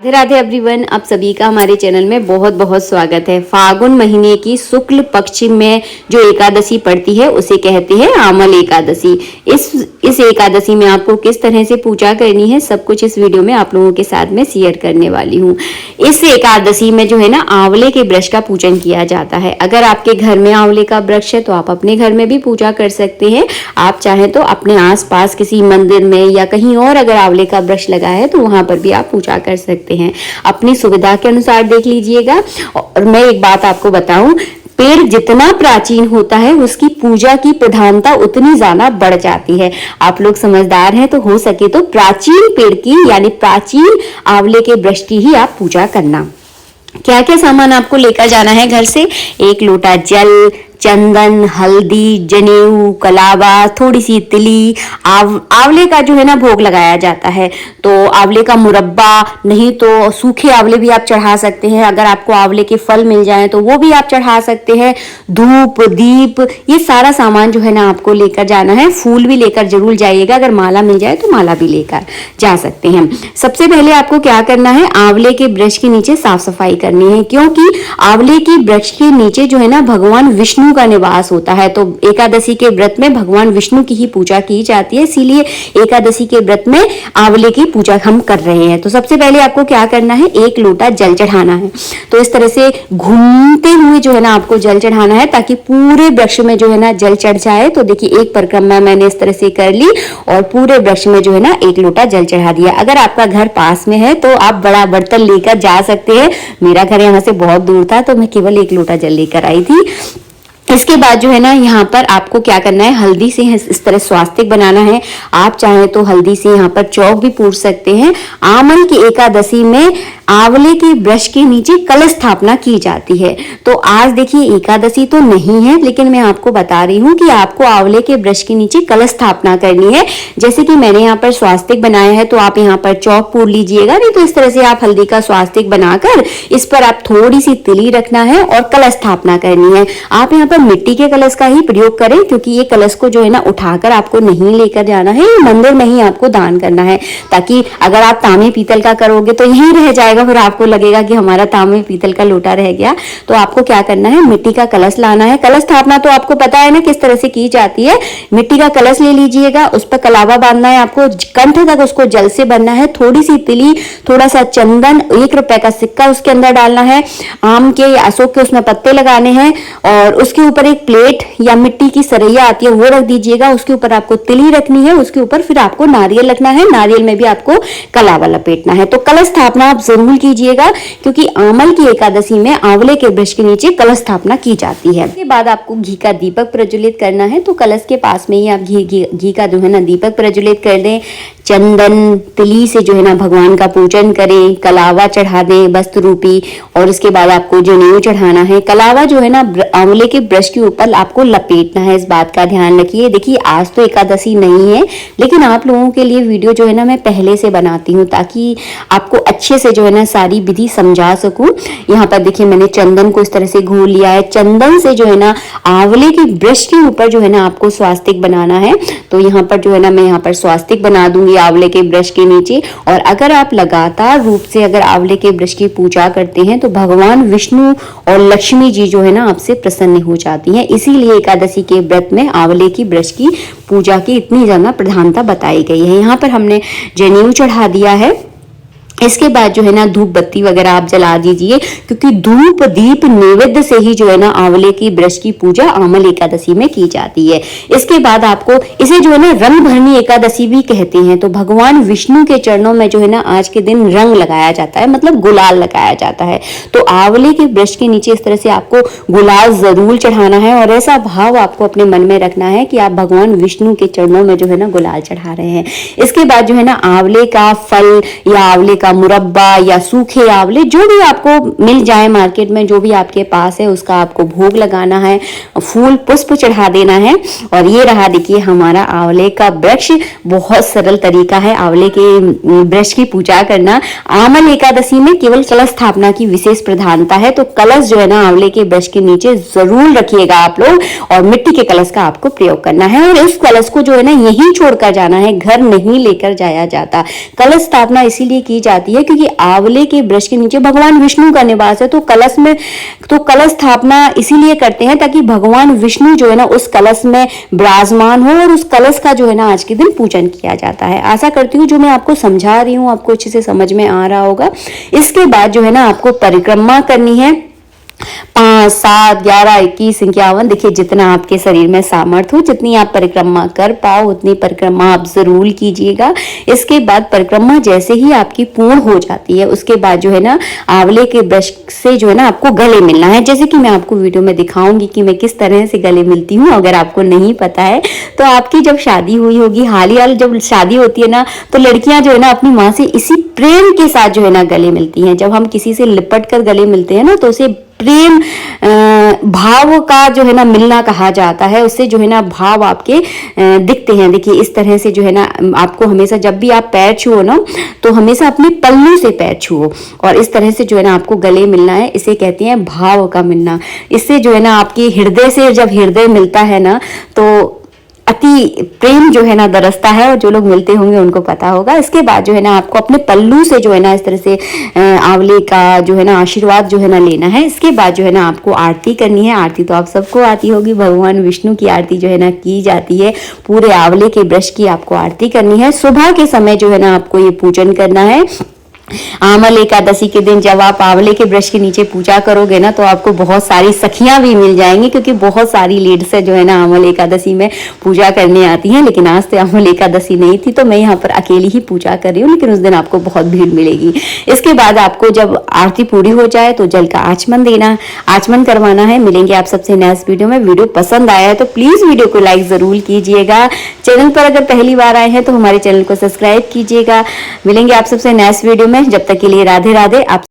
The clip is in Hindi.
राधे राधे एवरीवन, आप सभी का हमारे चैनल में बहुत बहुत स्वागत है। फागुन महीने की शुक्ल पक्ष में जो एकादशी पड़ती है उसे कहते हैं आमल एकादशी। इस एकादशी में आपको किस तरह से पूजा करनी है सब कुछ इस वीडियो में आप लोगों के साथ में शेयर करने वाली हूँ। इस एकादशी में जो है ना आंवले के वृक्ष का पूजन किया जाता है। अगर आपके घर में आंवले का वृक्ष है तो आप अपने घर में भी पूजा कर सकते हैं। आप चाहें तो अपने आसपास किसी मंदिर में या कहीं और अगर आंवले का वृक्ष लगा है तो वहां पर भी आप पूजा कर सकते हैं। अपनी सुविधा के अनुसार देख लीजिएगा। और मैं एक बात आपको बताऊं, पेड़ जितना प्राचीन होता है उसकी पूजा की प्रधानता उतनी ज्यादा बढ़ जाती है। आप लोग समझदार हैं तो हो सके तो प्राचीन पेड़ की यानी प्राचीन आंवले के वृक्ष की ही आप पूजा करना। क्या क्या सामान आपको लेकर जाना है घर से? 1 लोटा जल, चंदन, हल्दी, जनेऊ, कलावा, थोड़ी सी तिली, आंवले का जो है ना भोग लगाया जाता है। तो आंवले का मुरब्बा, नहीं तो सूखे आंवले भी आप चढ़ा सकते हैं। अगर आपको आंवले के फल मिल जाएं तो वो भी आप चढ़ा सकते हैं। धूप, दीप, ये सारा सामान जो है ना आपको लेकर जाना है। फूल भी लेकर जरूर जाइएगा। अगर माला मिल जाए तो माला भी लेकर जा सकते हैं। सबसे पहले आपको क्या करना है, आंवले के वृक्ष के नीचे साफ सफाई करनी है, क्योंकि आंवले के वृक्ष के नीचे जो है ना भगवान विष्णु का निवास होता है। तो एकादशी के व्रत में भगवान विष्णु की ही पूजा की जाती है, इसीलिए एकादशी के व्रत में आंवले की पूजा हम कर रहे हैं। तो सबसे पहले आपको क्या करना है, 1 लोटा जल चढ़ाना है। तो इस तरह से घूमते हुए जो है ना आपको जल चढ़ाना है ताकि पूरे वृक्ष में जो है ना जल चढ़ जाए। तो देखिए एक परिक्रमा मैंने इस तरह से कर ली और पूरे वृक्ष में जो है ना 1 लोटा जल चढ़ा दिया। अगर आपका घर पास में है तो आप बड़ा बर्तन लेकर जा सकते हैं। मेरा घर यहाँ से बहुत दूर था तो मैं केवल 1 लोटा जल लेकर आई थी। इसके बाद जो है ना यहाँ पर आपको क्या करना है, हल्दी से इस तरह स्वास्तिक बनाना है। आप चाहें तो हल्दी से यहाँ पर चौक भी पूछ सकते हैं। आमल की एकादशी में आंवले के वृक्ष के नीचे कलश स्थापना की जाती है। तो आज देखिए एकादशी तो नहीं है, लेकिन मैं आपको बता रही हूँ कि आपको आंवले के वृक्ष के नीचे कलश स्थापना करनी है। जैसे कि मैंने यहाँ पर स्वास्तिक बनाया है तो आप यहाँ पर चौक पूर लीजिएगा, नहीं तो इस तरह से आप हल्दी का स्वास्तिक बनाकर इस पर आप थोड़ी सी तिली रखना है और कलश स्थापना करनी है। आप यहाँ पर मिट्टी के कलश का ही प्रयोग करें, क्योंकि ये कलश को जो है ना उठाकर आपको नहीं लेकर जाना है, मंदिर में ही आपको दान करना है। ताकि अगर आप तांबे पीतल का करोगे तो यहीं रह जाएगा, फिर आपको लगेगा कि हमारा तांबे पीतल का लोटा रह गया। तो आपको क्या करना है, मिट्टी का कलश लाना है। कलश स्थापना तो आपको पता है ना किस तरह से की जाती है। मिट्टी का कलश ले लीजिएगा, उस पर कलावा बांधना है, आपको कंठ तक उसको जल से भरना है। थोड़ी सी तिली, थोड़ा सा चंदन, 1 रुपए का सिक्का उसके अंदर डालना है। आम के या अशोक के उसमें पत्ते लगाने हैं और उसके ऊपर एक प्लेट या मिट्टी की सरैया आती है वो रख दीजिएगा। उसके ऊपर आपको तिली रखनी है, उसके ऊपर फिर आपको नारियल रखना है। नारियल में भी आपको कलावा लपेटना है। तो कलश स्थापना आप जरूर कीजिएगा, क्योंकि आमल की एकादशी में आंवले के वृक्ष के नीचे कलश स्थापना की जाती है। इसके बाद आपको घी का दीपक प्रज्वलित करना है। तो कलश के पास में ही आप घी का जो है ना दीपक प्रज्वलित कर दें। चंदन तिली से जो है ना भगवान का पूजन करें। कलावा चढ़ा दें वस्त्र रूपी, और इसके बाद आपको जनेऊ चढ़ाना है। कलावा जो है ना आंवले के वृक्ष के ऊपर आपको लपेटना है, इस बात का ध्यान रखिए। देखिए आज तो एकादशी नहीं है, लेकिन आप लोगों के लिए वीडियो जो है ना मैं पहले से बनाती हूँ ताकि आपको अच्छे से जो है ना सारी विधि समझा सकूं। यहाँ पर देखिए मैंने चंदन को इस तरह से घोल लिया है। चंदन से जो है ना आंवले के वृक्ष के ऊपर जो है ना आपको स्वास्तिक बनाना है। तो यहाँ पर जो है ना मैं यहाँ पर स्वास्तिक बना दूंगी आंवले के वृक्ष के नीचे। और अगर आप लगातार रूप से अगर आंवले के वृक्ष की पूजा करते हैं तो भगवान विष्णु और लक्ष्मी जी जो है ना आपसे प्रसन्न हो जाती हैं। इसीलिए एकादशी के व्रत में आंवले की वृक्ष की पूजा की इतनी ज्यादा प्रधानता बताई गई है। यहाँ पर हमने जनेऊ चढ़ा दिया है। इसके बाद जो है ना धूप बत्ती वगैरह आप जला दीजिए, क्योंकि धूप दीप नैवेद्य से ही जो है ना आंवले की वृक्ष की पूजा आमल एकादशी में की जाती है। इसके बाद आपको इसे जो है ना रंग भरनी एकादशी भी कहते हैं। तो भगवान विष्णु के चरणों में जो है ना आज के दिन रंग लगाया जाता है, मतलब गुलाल लगाया जाता है। तो आंवले के वृक्ष के नीचे इस तरह से आपको गुलाल जरूर चढ़ाना है और ऐसा भाव आपको अपने मन में रखना है कि आप भगवान विष्णु के चरणों में जो है ना गुलाल चढ़ा रहे हैं। इसके बाद जो है ना आंवले का फल या आंवले का मुरब्बा या सूखे आंवले जो भी आपको मिल जाए मार्केट में, जो भी आपके पास है उसका आपको भोग लगाना है, फूल पुष्प चढ़ा देना है। और ये रहा देखिए हमारा आंवले का वृक्ष। बहुत सरल तरीका है आंवले के वृक्ष की पूजा करना। आमल एकादशी में केवल कलश स्थापना की विशेष प्रधानता है। तो कलश जो है ना आंवले के वृक्ष के नीचे जरूर रखिएगा आप लोग, और मिट्टी के कलश का आपको प्रयोग करना है। और इस कलश को जो है ना यहीं छोड़कर जाना है, घर नहीं लेकर जाया जाता। कलश स्थापना इसीलिए की जाती जाती है, क्योंकि आंवले के वृक्ष के नीचे भगवान विष्णु का निवास है। तो कलश स्थापना इसीलिए करते हैं ताकि भगवान विष्णु जो है ना उस कलश में विराजमान हो, और उस कलश का जो है ना आज के दिन पूजन किया जाता है। आशा करती हूँ जो मैं आपको समझा रही हूँ आपको अच्छे से समझ में आ रहा होगा। इसके बाद जो है ना आपको परिक्रमा करनी है 5, 7, 11, 21, 51, देखिए जितना आपके शरीर में सामर्थ्य हो, जितनी आप परिक्रमा कर पाओ उतनी परिक्रमा आप जरूर कीजिएगा। इसके बाद परिक्रमा जैसे ही आपकी पूर्ण हो जाती है, उसके बाद जो है ना आंवले के वृक्ष से जो है ना आपको गले मिलना है। जैसे कि मैं आपको वीडियो में दिखाऊंगी कि मैं किस तरह से गले मिलती हूँ। अगर आपको नहीं पता है तो आपकी जब शादी हुई होगी, हाल ही जब शादी होती है ना, तो लड़कियां जो है ना अपनी माँ से इसी प्रेम के साथ जो है ना गले मिलती हैं। जब हम किसी से लिपट कर गले मिलते हैं ना, तो उसे प्रेम भाव का जो है ना मिलना कहा जाता है। उससे जो है ना भाव आपके दिखते हैं। देखिए इस तरह से जो है ना आपको हमेशा जब भी आप पैर छुओ ना, तो हमेशा अपने पल्लू से पैर छुओ, और इस तरह से जो है ना आपको गले मिलना है। इसे कहते हैं भाव का मिलना। इससे जो है ना आपके हृदय से जब हृदय मिलता है ना, तो अति प्रेम जो है ना दरसता है, और जो लोग मिलते होंगे उनको पता होगा। इसके बाद जो है ना आपको अपने पल्लू से जो है ना इस तरह से आंवले का जो है ना आशीर्वाद जो है ना लेना है। इसके बाद जो है ना आपको आरती करनी है। आरती तो आप सबको आती होगी, भगवान विष्णु की आरती जो है ना की जाती है। पूरे आंवले के वृक्ष की आपको आरती करनी है। सुबह के समय जो है ना आपको ये पूजन करना है। आमल एकादशी के दिन जब आप आंवले के वृक्ष के नीचे पूजा करोगे ना, तो आपको बहुत सारी सखियां भी मिल जाएंगी, क्योंकि बहुत सारी लेडीज जो है ना आमल एकादशी में पूजा करने आती हैं। लेकिन आज तो आमल एकादशी नहीं थी, तो मैं यहाँ पर अकेली ही पूजा कर रही हूँ, लेकिन उस दिन आपको बहुत भीड़ मिलेगी। इसके बाद आपको जब आरती पूरी हो जाए तो जल का आचमन करवाना है। मिलेंगे आप सबसे नेक्स्ट वीडियो में। वीडियो पसंद आया है तो प्लीज वीडियो को लाइक जरूर कीजिएगा। चैनल पर अगर पहली बार आए हैं तो हमारे चैनल को सब्सक्राइब कीजिएगा। मिलेंगे आप सबसे नेक्स्ट वीडियो में। जब तक के लिए राधे राधे। आप